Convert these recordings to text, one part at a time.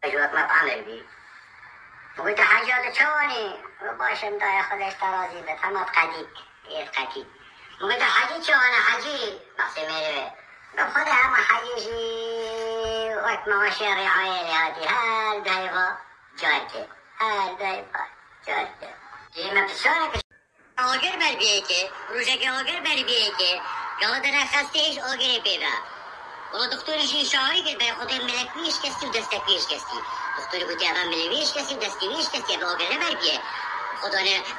اجوات مطعم بی وقلت حاجات شوني باشم داي خدش ترازي بتحمد قديك قديك وقلت حاجي شو انا حاجي بحسي ميري خذها هم حاجي وقت ما وشيري عيني هاتي هال دايفا جايته هال دايفا جايته ما بتشونك اوگر بر بیه که روزه اوگر بر بیه که گادر خستهش اوگری پیدا و دکترشی شاهی که به خود ملک ویش کسی و دست پیش کسی دکتر بودی اول ملک ویش کسی و دستی ویش کسی به اوگر بر بیه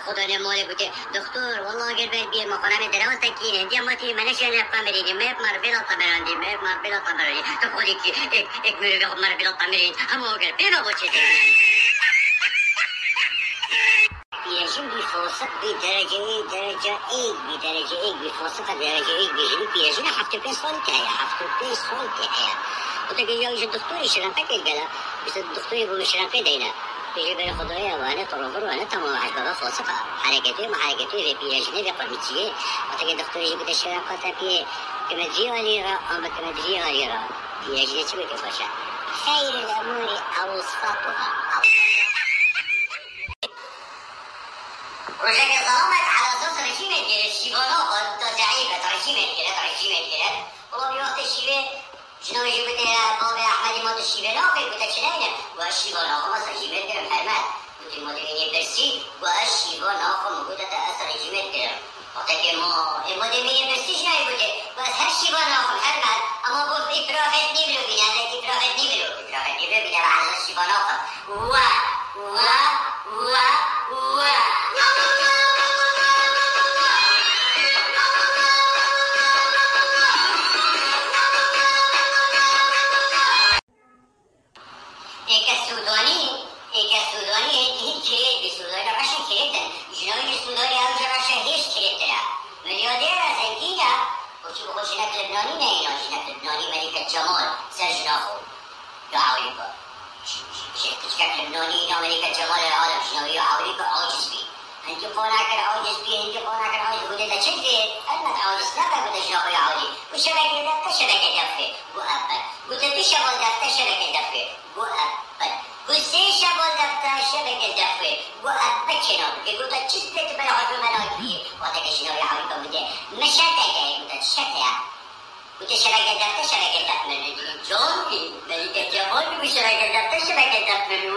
خدا نه مال بوده دکتر والله اوگر بر بیه ما کنم دراز تکینه دیاماتی منش نفهم برینی میب مر بلا طبرانی میب مر بلا طبرانی تو خودی که یک میره مر بلا طبرانی هم اوگر پیدا باشه پیرشین بیفاصل بدرجه بیفاصل درجه بیشتری پیرشین 75 سال که 75 سال که و تا که یه دکتری شرنقه که گلا بیست دکتری بود شرنقه دینا پیش بر خدای وانه طرفر وانه تمام حرکات فاصله حرکتی ما حرکتی به پیرشین به قرمچیه و تا که دکتری بود شرنقه تا که مدري ولی را آمد که مدري ولی را پیرشین چی بکن باشه خیر الامور اوسطها روزك ظلمت على صوت رجيمة كده الشيبانو قد تعيبة رجيمة كده والله بوقت الشيبة شنو يجيب لها بابا أحمد مات الشيبانو في قلت شناينا والشيبانو خمس رجيمة كده محرمات قلت المدينة برسي والشيبانو خم قلت تأثر رجيمة كده وقتك المدينة برسي شنو يقول بس هالشيبانو خم محرمات أما بقول إبراهيم نبلو بنا لك إبراهيم نبلو بنا على الشيبانو خم جمال سرجناخو يعاولك شكلك لبناني أمريكا جمال العالم شنو يعاولك عاجز بي أنت قونك العاجز بي أنت قونك العاجز قلت له شكلي أنك عاجز لا قلت شنو يعاولي وشبكة دفة شبكة دفة وأبد قلت له شبكة دفة شبكة دفة وأبد قلت شبكة دفة شبكة دفة وأبد شنو قلت له شتت بلا حجم ملاكي وأنت شنو يعاولك قلت مشاتك قلت شتى قلت شبكة دفة شبكة دفة من جوني ملكة جمال بشبكة دفة شبكة دفة